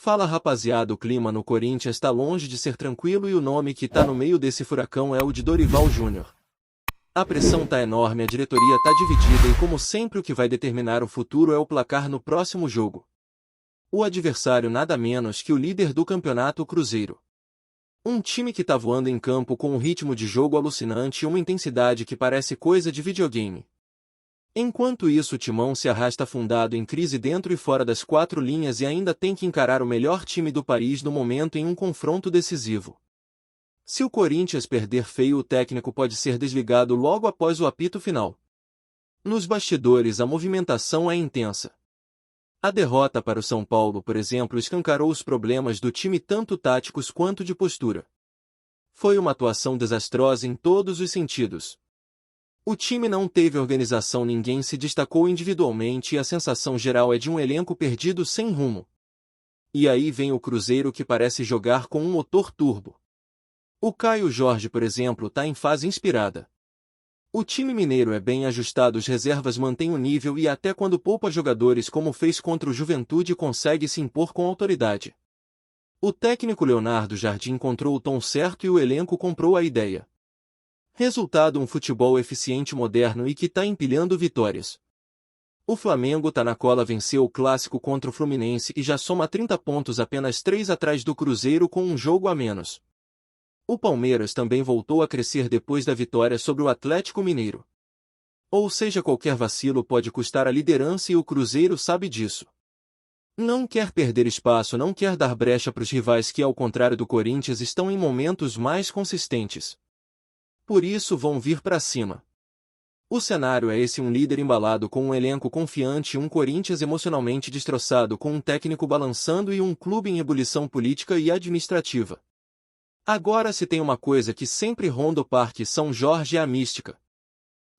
Fala rapaziada, o clima no Corinthians tá longe de ser tranquilo e o nome que tá no meio desse furacão é o de Dorival Júnior. A pressão tá enorme, a diretoria tá dividida e como sempre o que vai determinar o futuro é o placar no próximo jogo. O adversário nada menos que o líder do campeonato, o Cruzeiro. Um time que tá voando em campo com um ritmo de jogo alucinante e uma intensidade que parece coisa de videogame. Enquanto isso, o Timão se arrasta afundado em crise dentro e fora das quatro linhas e ainda tem que encarar o melhor time do país no momento em um confronto decisivo. Se o Corinthians perder feio, o técnico pode ser desligado logo após o apito final. Nos bastidores, a movimentação é intensa. A derrota para o São Paulo, por exemplo, escancarou os problemas do time tanto táticos quanto de postura. Foi uma atuação desastrosa em todos os sentidos. O time não teve organização, ninguém se destacou individualmente e a sensação geral é de um elenco perdido sem rumo. E aí vem o Cruzeiro que parece jogar com um motor turbo. O Caio Jorge, por exemplo, tá em fase inspirada. O time mineiro é bem ajustado, as reservas mantêm o nível e até quando poupa jogadores como fez contra o Juventude consegue se impor com autoridade. O técnico Leonardo Jardim encontrou o tom certo e o elenco comprou a ideia. Resultado: um futebol eficiente, moderno e que tá empilhando vitórias. O Flamengo tá na cola, venceu o clássico contra o Fluminense e já soma 30 pontos, apenas 3 atrás do Cruzeiro com um jogo a menos. O Palmeiras também voltou a crescer depois da vitória sobre o Atlético Mineiro. Ou seja, qualquer vacilo pode custar a liderança e o Cruzeiro sabe disso. Não quer perder espaço, não quer dar brecha para os rivais que, ao contrário do Corinthians, estão em momentos mais consistentes. Por isso vão vir para cima. O cenário é esse: um líder embalado com um elenco confiante, um Corinthians emocionalmente destroçado com um técnico balançando e um clube em ebulição política e administrativa. Agora, se tem uma coisa que sempre ronda o Parque São Jorge, é a mística.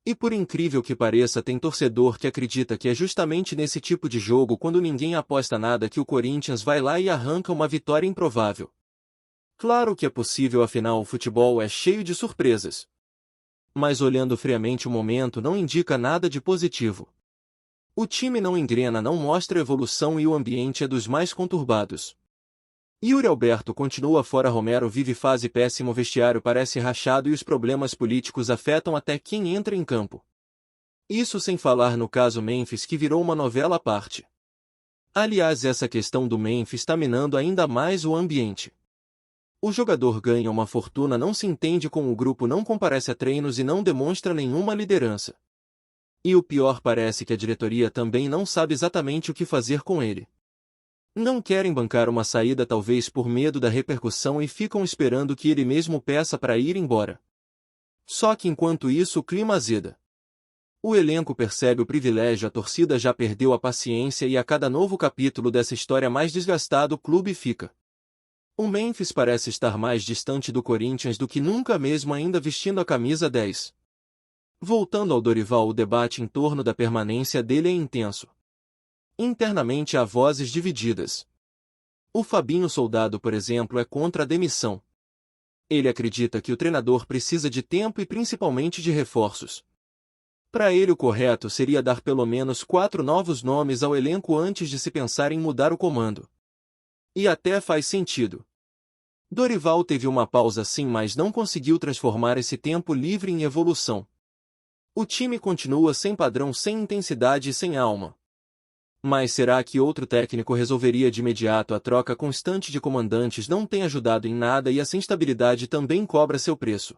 E por incrível que pareça, tem torcedor que acredita que é justamente nesse tipo de jogo, quando ninguém aposta nada, que o Corinthians vai lá e arranca uma vitória improvável. Claro que é possível, afinal o futebol é cheio de surpresas. Mas olhando friamente o momento não indica nada de positivo. O time não engrena, não mostra evolução e o ambiente é dos mais conturbados. Yuri Alberto continua fora, Romero vive fase péssima, o vestiário parece rachado e os problemas políticos afetam até quem entra em campo. Isso sem falar no caso Memphis, que virou uma novela à parte. Aliás, essa questão do Memphis está minando ainda mais o ambiente. O jogador ganha uma fortuna, não se entende com o grupo, não comparece a treinos e não demonstra nenhuma liderança. E o pior, parece que a diretoria também não sabe exatamente o que fazer com ele. Não querem bancar uma saída, talvez por medo da repercussão, e ficam esperando que ele mesmo peça para ir embora. Só que enquanto isso o clima azeda. O elenco percebe o privilégio, a torcida já perdeu a paciência e a cada novo capítulo dessa história mais desgastado o clube fica. O Memphis parece estar mais distante do Corinthians do que nunca, mesmo ainda vestindo a camisa 10. Voltando ao Dorival, o debate em torno da permanência dele é intenso. Internamente há vozes divididas. O Fabinho Soldado, por exemplo, é contra a demissão. Ele acredita que o treinador precisa de tempo e principalmente de reforços. Para ele, o correto seria dar pelo menos 4 novos nomes ao elenco antes de se pensar em mudar o comando. E até faz sentido. Dorival teve uma pausa sim, mas não conseguiu transformar esse tempo livre em evolução. O time continua sem padrão, sem intensidade e sem alma. Mas será que outro técnico resolveria de imediato? A troca constante de comandantes não tem ajudado em nada e essa instabilidade também cobra seu preço.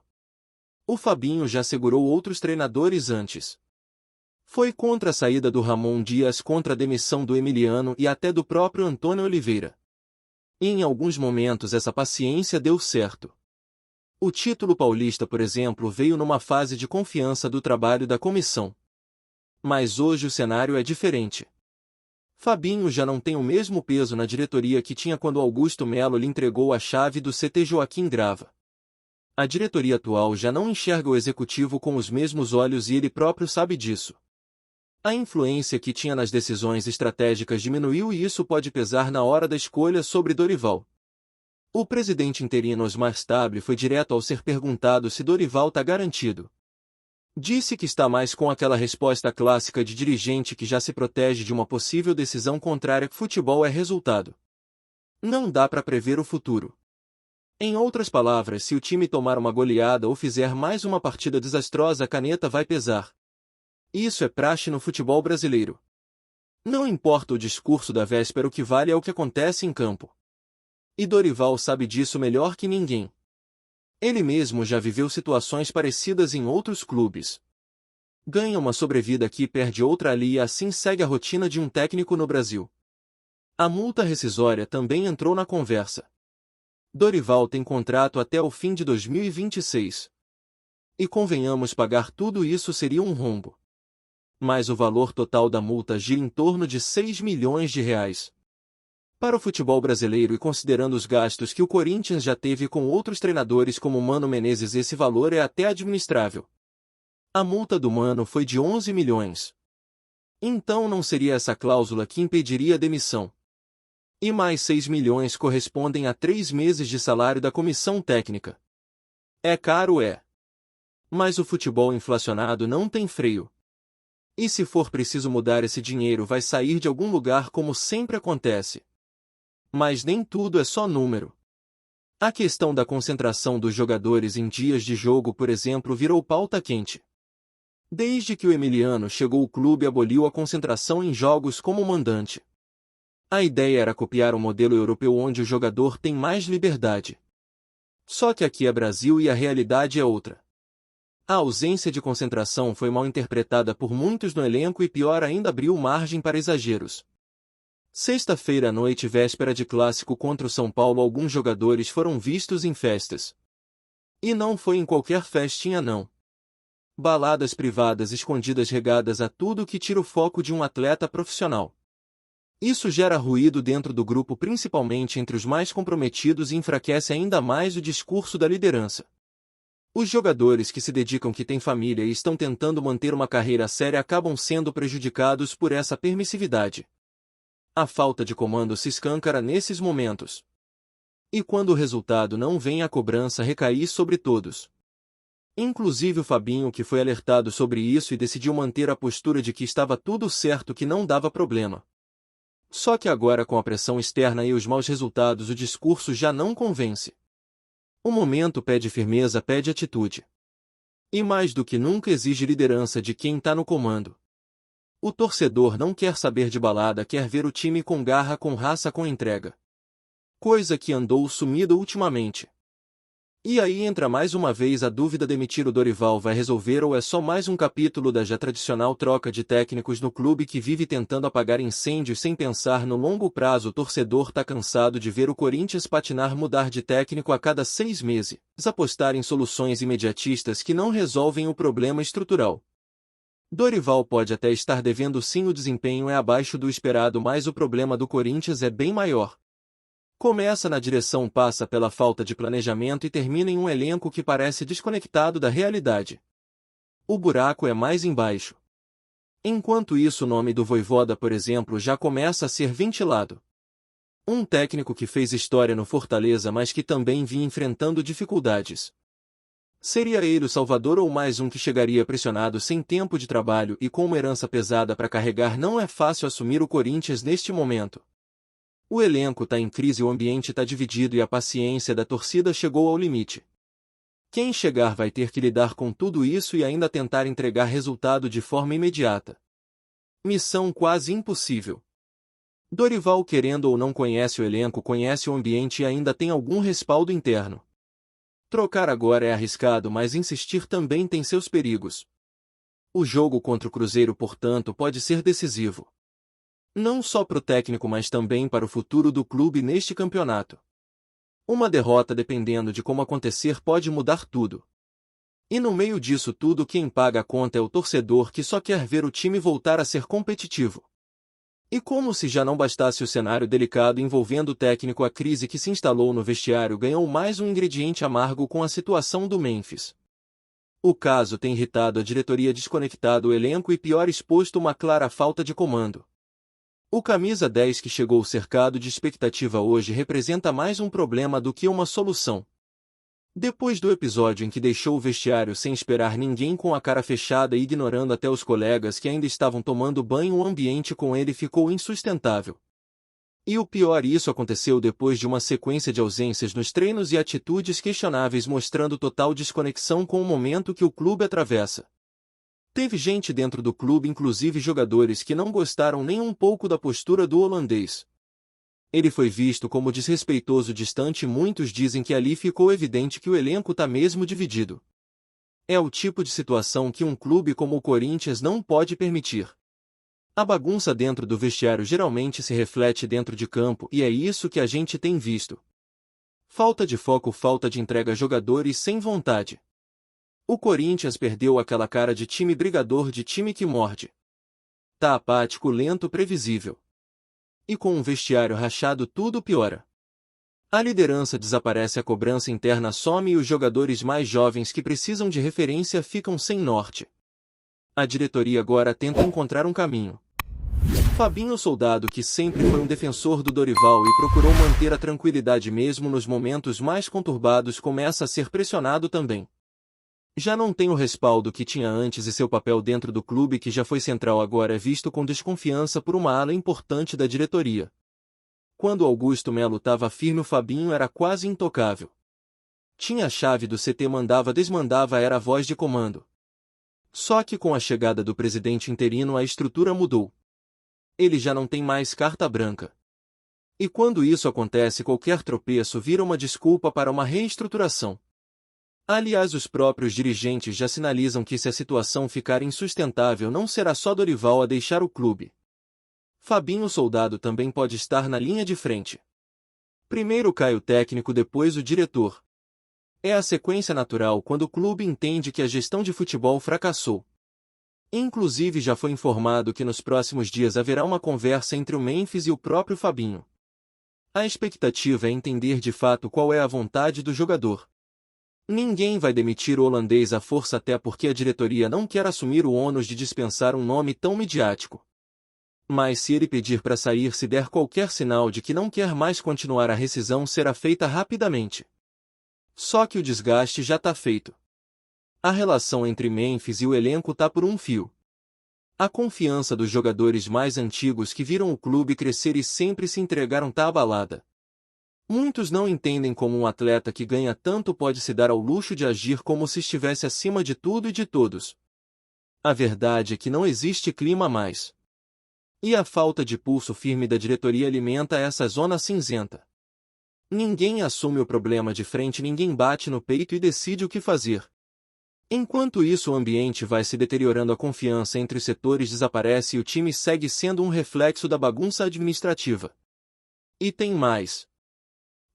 O Fabinho já segurou outros treinadores antes. Foi contra a saída do Ramon Dias, contra a demissão do Emiliano e até do próprio Antônio Oliveira. E em alguns momentos essa paciência deu certo. O título paulista, por exemplo, veio numa fase de confiança do trabalho da comissão. Mas hoje o cenário é diferente. Fabinho já não tem o mesmo peso na diretoria que tinha quando Augusto Melo lhe entregou a chave do CT Joaquim Grava. A diretoria atual já não enxerga o executivo com os mesmos olhos e ele próprio sabe disso. A influência que tinha nas decisões estratégicas diminuiu e isso pode pesar na hora da escolha sobre Dorival. O presidente interino Osmar Stable foi direto ao ser perguntado se Dorival está garantido. Disse que está mais com aquela resposta clássica de dirigente que já se protege de uma possível decisão contrária: futebol é resultado. Não dá para prever o futuro. Em outras palavras, se o time tomar uma goleada ou fizer mais uma partida desastrosa, a caneta vai pesar. Isso é praxe no futebol brasileiro. Não importa o discurso da véspera, o que vale é o que acontece em campo. E Dorival sabe disso melhor que ninguém. Ele mesmo já viveu situações parecidas em outros clubes. Ganha uma sobrevida aqui, perde outra ali e assim segue a rotina de um técnico no Brasil. A multa rescisória também entrou na conversa. Dorival tem contrato até o fim de 2026. E convenhamos, pagar tudo isso seria um rombo. Mas o valor total da multa gira em torno de 6 milhões de reais. Para o futebol brasileiro e considerando os gastos que o Corinthians já teve com outros treinadores como Mano Menezes, esse valor é até administrável. A multa do Mano foi de 11 milhões. Então não seria essa cláusula que impediria a demissão. E mais 6 milhões correspondem a 3 meses de salário da comissão técnica. É caro, é. Mas o futebol inflacionado não tem freio. E se for preciso mudar, esse dinheiro vai sair de algum lugar, como sempre acontece. Mas nem tudo é só número. A questão da concentração dos jogadores em dias de jogo, por exemplo, virou pauta quente. Desde que o Emiliano chegou, o clube aboliu a concentração em jogos como mandante. A ideia era copiar o modelo europeu, onde o jogador tem mais liberdade. Só que aqui é Brasil e a realidade é outra. A ausência de concentração foi mal interpretada por muitos no elenco e, pior ainda, abriu margem para exageros. Sexta-feira à noite, véspera de clássico contra o São Paulo, alguns jogadores foram vistos em festas. E não foi em qualquer festinha, não. Baladas privadas escondidas regadas a tudo que tira o foco de um atleta profissional. Isso gera ruído dentro do grupo, principalmente entre os mais comprometidos, e enfraquece ainda mais o discurso da liderança. Os jogadores que se dedicam, que têm família e estão tentando manter uma carreira séria, acabam sendo prejudicados por essa permissividade. A falta de comando se escancara nesses momentos. E quando o resultado não vem, a cobrança recai sobre todos. Inclusive o Fabinho, que foi alertado sobre isso e decidiu manter a postura de que estava tudo certo, que não dava problema. Só que agora, com a pressão externa e os maus resultados, o discurso já não convence. O momento pede firmeza, pede atitude. E mais do que nunca exige liderança de quem está no comando. O torcedor não quer saber de balada, quer ver o time com garra, com raça, com entrega. Coisa que andou sumida ultimamente. E aí entra mais uma vez a dúvida: demitir o Dorival vai resolver, ou é só mais um capítulo da já tradicional troca de técnicos no clube que vive tentando apagar incêndios sem pensar no longo prazo? O torcedor tá cansado de ver o Corinthians patinar, mudar de técnico a cada 6 meses, apostar em soluções imediatistas que não resolvem o problema estrutural. Dorival pode até estar devendo sim, o desempenho é abaixo do esperado, mas o problema do Corinthians é bem maior. Começa na direção, passa pela falta de planejamento e termina em um elenco que parece desconectado da realidade. O buraco é mais embaixo. Enquanto isso, o nome do Vojvoda, por exemplo, já começa a ser ventilado. Um técnico que fez história no Fortaleza, mas que também vinha enfrentando dificuldades. Seria ele o salvador, ou mais um que chegaria pressionado, sem tempo de trabalho e com uma herança pesada para carregar? Não é fácil assumir o Corinthians neste momento. O elenco está em crise, o ambiente está dividido e a paciência da torcida chegou ao limite. Quem chegar vai ter que lidar com tudo isso e ainda tentar entregar resultado de forma imediata. Missão quase impossível. Dorival, querendo ou não, conhece o elenco, conhece o ambiente e ainda tem algum respaldo interno. Trocar agora é arriscado, mas insistir também tem seus perigos. O jogo contra o Cruzeiro, portanto, pode ser decisivo. Não só para o técnico, mas também para o futuro do clube neste campeonato. Uma derrota, dependendo de como acontecer, pode mudar tudo. E no meio disso tudo, quem paga a conta é o torcedor, que só quer ver o time voltar a ser competitivo. E como se já não bastasse o cenário delicado envolvendo o técnico, a crise que se instalou no vestiário ganhou mais um ingrediente amargo com a situação do Memphis. O caso tem irritado a diretoria, desconectado o elenco e, pior, exposto uma clara falta de comando. O camisa 10, que chegou cercado de expectativa, hoje representa mais um problema do que uma solução. Depois do episódio em que deixou o vestiário sem esperar ninguém, com a cara fechada e ignorando até os colegas que ainda estavam tomando banho, o ambiente com ele ficou insustentável. E o pior, isso aconteceu depois de uma sequência de ausências nos treinos e atitudes questionáveis, mostrando total desconexão com o momento que o clube atravessa. Teve gente dentro do clube, inclusive jogadores, que não gostaram nem um pouco da postura do holandês. Ele foi visto como desrespeitoso, distante, e muitos dizem que ali ficou evidente que o elenco está mesmo dividido. É o tipo de situação que um clube como o Corinthians não pode permitir. A bagunça dentro do vestiário geralmente se reflete dentro de campo, e é isso que a gente tem visto. Falta de foco, falta de entrega, jogadores sem vontade. O Corinthians perdeu aquela cara de time brigador, de time que morde. Tá apático, lento, previsível. E com um vestiário rachado, tudo piora. A liderança desaparece, a cobrança interna some e os jogadores mais jovens que precisam de referência ficam sem norte. A diretoria agora tenta encontrar um caminho. Fabinho Soldado, que sempre foi um defensor do Dorival e procurou manter a tranquilidade mesmo nos momentos mais conturbados, começa a ser pressionado também. Já não tem o respaldo que tinha antes e seu papel dentro do clube, que já foi central, agora é visto com desconfiança por uma ala importante da diretoria. Quando Augusto Melo estava firme, o Fabinho era quase intocável. Tinha a chave do CT, mandava, desmandava, era a voz de comando. Só que com a chegada do presidente interino a estrutura mudou. Ele já não tem mais carta branca. E quando isso acontece, qualquer tropeço vira uma desculpa para uma reestruturação. Aliás, os próprios dirigentes já sinalizam que, se a situação ficar insustentável, não será só Dorival a deixar o clube. Fabinho Soldado também pode estar na linha de frente. Primeiro cai o técnico, depois o diretor. É a sequência natural quando o clube entende que a gestão de futebol fracassou. Inclusive, já foi informado que nos próximos dias haverá uma conversa entre o Memphis e o próprio Fabinho. A expectativa é entender de fato qual é a vontade do jogador. Ninguém vai demitir o holandês à força, até porque a diretoria não quer assumir o ônus de dispensar um nome tão midiático. Mas se ele pedir para sair, se der qualquer sinal de que não quer mais continuar, a rescisão será feita rapidamente. Só que o desgaste já está feito. A relação entre Memphis e o elenco está por um fio. A confiança dos jogadores mais antigos, que viram o clube crescer e sempre se entregaram, está abalada. Muitos não entendem como um atleta que ganha tanto pode se dar ao luxo de agir como se estivesse acima de tudo e de todos. A verdade é que não existe clima mais. E a falta de pulso firme da diretoria alimenta essa zona cinzenta. Ninguém assume o problema de frente, ninguém bate no peito e decide o que fazer. Enquanto isso, o ambiente vai se deteriorando, a confiança entre os setores desaparece e o time segue sendo um reflexo da bagunça administrativa. E tem mais.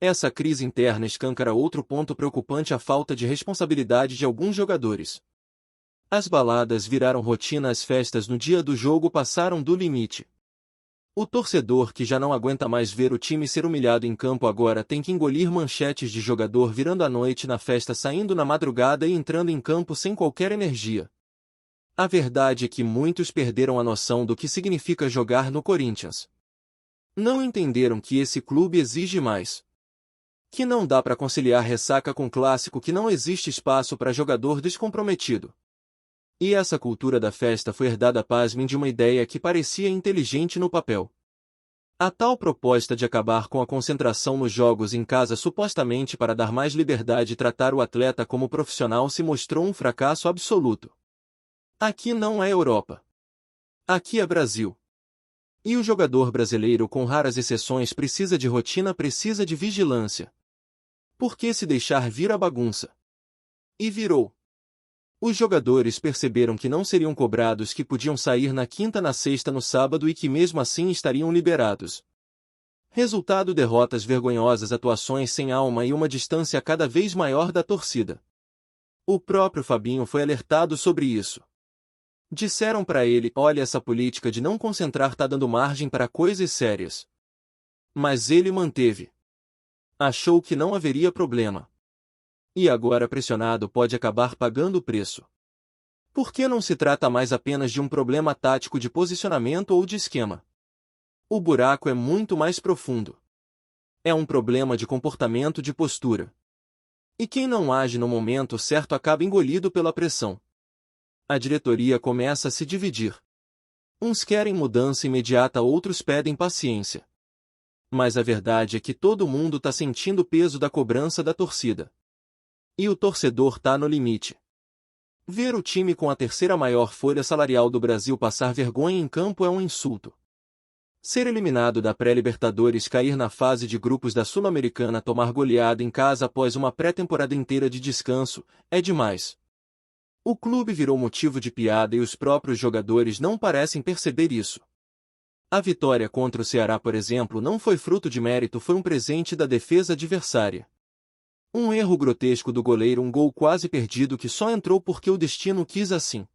Essa crise interna escancara outro ponto preocupante: a falta de responsabilidade de alguns jogadores. As baladas viraram rotina, as festas no dia do jogo passaram do limite. O torcedor, que já não aguenta mais ver o time ser humilhado em campo, agora tem que engolir manchetes de jogador virando à noite na festa, saindo na madrugada e entrando em campo sem qualquer energia. A verdade é que muitos perderam a noção do que significa jogar no Corinthians. Não entenderam que esse clube exige mais. Que não dá para conciliar ressaca com clássico, que não existe espaço para jogador descomprometido. E essa cultura da festa foi herdada, pasmem, de uma ideia que parecia inteligente no papel. A tal proposta de acabar com a concentração nos jogos em casa, supostamente para dar mais liberdade e tratar o atleta como profissional, se mostrou um fracasso absoluto. Aqui não é Europa. Aqui é Brasil. E o jogador brasileiro, com raras exceções, precisa de rotina, precisa de vigilância. Por que se deixar vir a bagunça? E virou. Os jogadores perceberam que não seriam cobrados, que podiam sair na quinta, na sexta, no sábado e que mesmo assim estariam liberados. Resultado: derrotas vergonhosas, atuações sem alma e uma distância cada vez maior da torcida. O próprio Fabinho foi alertado sobre isso. Disseram para ele: olha, essa política de não concentrar tá dando margem para coisas sérias. Mas ele manteve. Achou que não haveria problema. E agora, pressionado, pode acabar pagando o preço. Porque não se trata mais apenas de um problema tático de posicionamento ou de esquema. O buraco é muito mais profundo. É um problema de comportamento, de postura. E quem não age no momento certo acaba engolido pela pressão. A diretoria começa a se dividir. Uns querem mudança imediata, outros pedem paciência. Mas a verdade é que todo mundo tá sentindo o peso da cobrança da torcida. E o torcedor tá no limite. Ver o time com a terceira maior folha salarial do Brasil passar vergonha em campo é um insulto. Ser eliminado da pré-Libertadores, cair na fase de grupos da Sul-Americana, tomar goleada em casa após uma pré-temporada inteira de descanso, é demais. O clube virou motivo de piada e os próprios jogadores não parecem perceber isso. A vitória contra o Ceará, por exemplo, não foi fruto de mérito, foi um presente da defesa adversária. Um erro grotesco do goleiro, um gol quase perdido que só entrou porque o destino quis assim.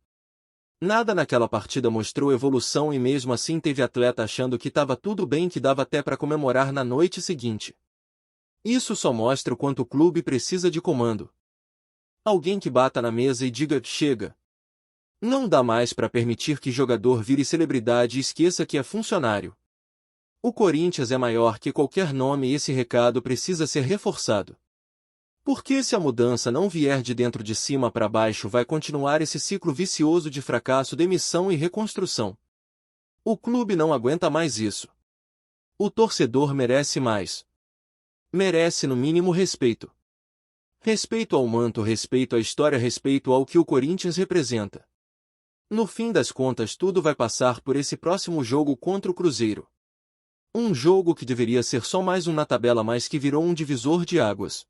Nada naquela partida mostrou evolução e mesmo assim teve atleta achando que estava tudo bem, que dava até para comemorar na noite seguinte. Isso só mostra o quanto o clube precisa de comando. Alguém que bata na mesa e diga: chega. Não dá mais para permitir que jogador vire celebridade e esqueça que é funcionário. O Corinthians é maior que qualquer nome e esse recado precisa ser reforçado. Porque se a mudança não vier de dentro de cima para baixo, vai continuar esse ciclo vicioso de fracasso, demissão e reconstrução. O clube não aguenta mais isso. O torcedor merece mais. Merece no mínimo respeito. Respeito ao manto, respeito à história, respeito ao que o Corinthians representa. No fim das contas, tudo vai passar por esse próximo jogo contra o Cruzeiro. Um jogo que deveria ser só mais um na tabela, mas que virou um divisor de águas.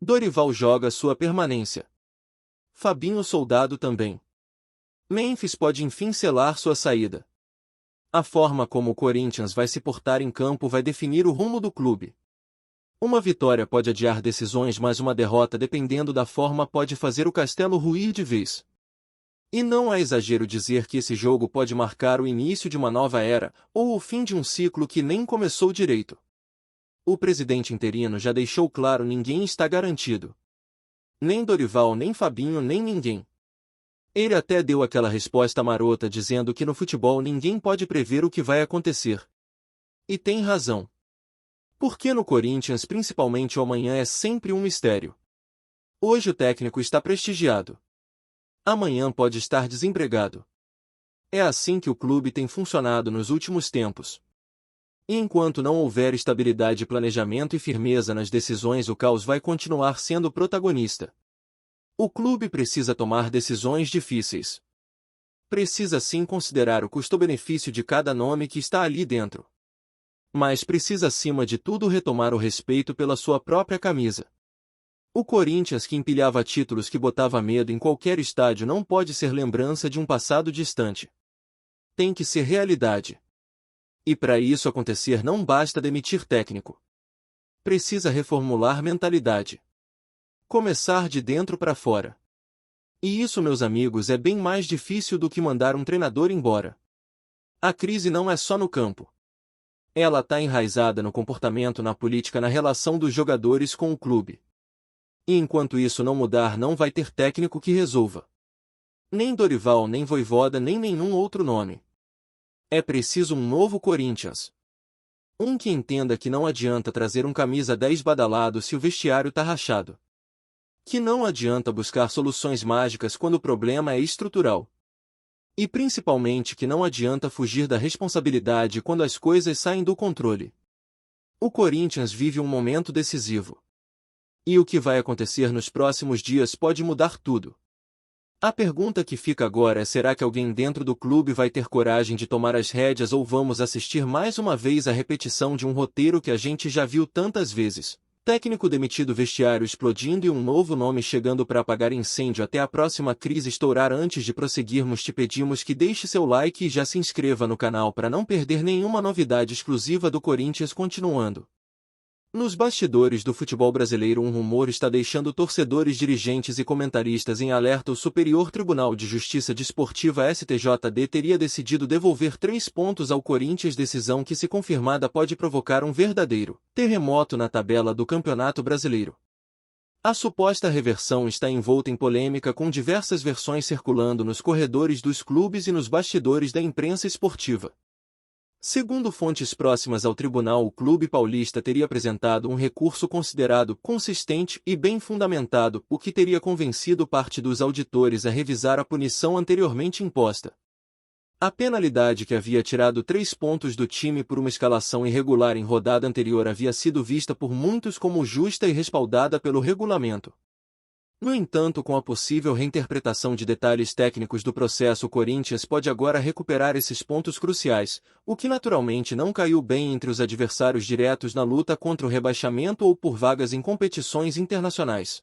Dorival joga sua permanência. Fabinho Soldado também. Memphis pode enfim selar sua saída. A forma como o Corinthians vai se portar em campo vai definir o rumo do clube. Uma vitória pode adiar decisões, mas uma derrota, dependendo da forma, pode fazer o castelo ruir de vez. E não é exagero dizer que esse jogo pode marcar o início de uma nova era, ou o fim de um ciclo que nem começou direito. O presidente interino já deixou claro: ninguém está garantido. Nem Dorival, nem Fabinho, nem ninguém. Ele até deu aquela resposta marota dizendo que no futebol ninguém pode prever o que vai acontecer. E tem razão. Porque no Corinthians, principalmente o amanhã, é sempre um mistério. Hoje o técnico está prestigiado. Amanhã pode estar desempregado. É assim que o clube tem funcionado nos últimos tempos. E enquanto não houver estabilidade, planejamento e firmeza nas decisões, o caos vai continuar sendo protagonista. O clube precisa tomar decisões difíceis. Precisa sim considerar o custo-benefício de cada nome que está ali dentro. Mas precisa, acima de tudo, retomar o respeito pela sua própria camisa. O Corinthians, que empilhava títulos, que botava medo em qualquer estádio, não pode ser lembrança de um passado distante. Tem que ser realidade. E para isso acontecer não basta demitir técnico. Precisa reformular mentalidade. Começar de dentro para fora. E isso, meus amigos, é bem mais difícil do que mandar um treinador embora. A crise não é só no campo. Ela está enraizada no comportamento, na política, na relação dos jogadores com o clube. E enquanto isso não mudar, não vai ter técnico que resolva. Nem Dorival, nem Vojvoda, nem nenhum outro nome. É preciso um novo Corinthians. Um que entenda que não adianta trazer um camisa 10 badalado se o vestiário tá rachado. Que não adianta buscar soluções mágicas quando o problema é estrutural. E principalmente que não adianta fugir da responsabilidade quando as coisas saem do controle. O Corinthians vive um momento decisivo. E o que vai acontecer nos próximos dias pode mudar tudo. A pergunta que fica agora é: será que alguém dentro do clube vai ter coragem de tomar as rédeas, ou vamos assistir mais uma vez a repetição de um roteiro que a gente já viu tantas vezes? Técnico demitido, vestiário explodindo e um novo nome chegando para apagar incêndio até a próxima crise estourar. Antes de prosseguirmos, te pedimos que deixe seu like e já se inscreva no canal para não perder nenhuma novidade exclusiva do Corinthians. Continuando. Nos bastidores do futebol brasileiro, um rumor está deixando torcedores, dirigentes e comentaristas em alerta. O Superior Tribunal de Justiça Desportiva STJD teria decidido devolver 3 pontos ao Corinthians, decisão que, se confirmada, pode provocar um verdadeiro terremoto na tabela do Campeonato Brasileiro. A suposta reversão está envolta em polêmica, com diversas versões circulando nos corredores dos clubes e nos bastidores da imprensa esportiva. Segundo fontes próximas ao tribunal, o clube paulista teria apresentado um recurso considerado consistente e bem fundamentado, o que teria convencido parte dos auditores a revisar a punição anteriormente imposta. A penalidade que havia tirado 3 pontos do time por uma escalação irregular em rodada anterior havia sido vista por muitos como justa e respaldada pelo regulamento. No entanto, com a possível reinterpretação de detalhes técnicos do processo, o Corinthians pode agora recuperar esses pontos cruciais, o que naturalmente não caiu bem entre os adversários diretos na luta contra o rebaixamento ou por vagas em competições internacionais.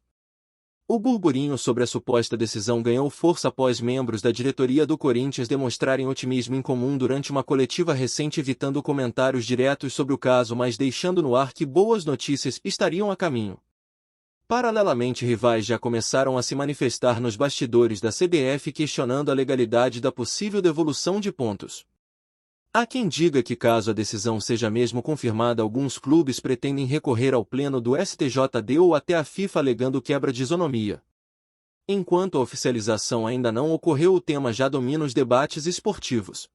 O burburinho sobre a suposta decisão ganhou força após membros da diretoria do Corinthians demonstrarem otimismo incomum durante uma coletiva recente, evitando comentários diretos sobre o caso, mas deixando no ar que boas notícias estariam a caminho. Paralelamente, rivais já começaram a se manifestar nos bastidores da CBF questionando a legalidade da possível devolução de pontos. Há quem diga que, caso a decisão seja mesmo confirmada, alguns clubes pretendem recorrer ao pleno do STJD ou até à FIFA alegando quebra de isonomia. Enquanto a oficialização ainda não ocorreu, o tema já domina os debates esportivos.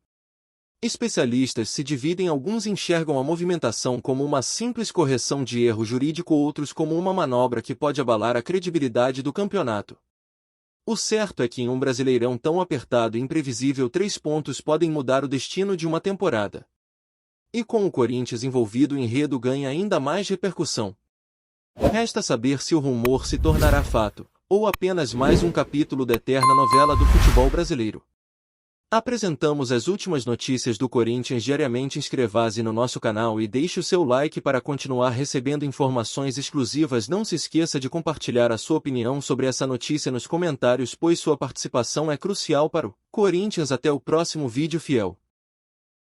Especialistas se dividem, alguns enxergam a movimentação como uma simples correção de erro jurídico, outros como uma manobra que pode abalar a credibilidade do campeonato. O certo é que em um Brasileirão tão apertado e imprevisível, 3 pontos podem mudar o destino de uma temporada. E com o Corinthians envolvido, o enredo ganha ainda mais repercussão. Resta saber se o rumor se tornará fato, ou apenas mais um capítulo da eterna novela do futebol brasileiro. Apresentamos as últimas notícias do Corinthians diariamente. Inscreva-se no nosso canal e deixe o seu like para continuar recebendo informações exclusivas. Não se esqueça de compartilhar a sua opinião sobre essa notícia nos comentários, pois sua participação é crucial para o Corinthians. Até o próximo vídeo, fiel.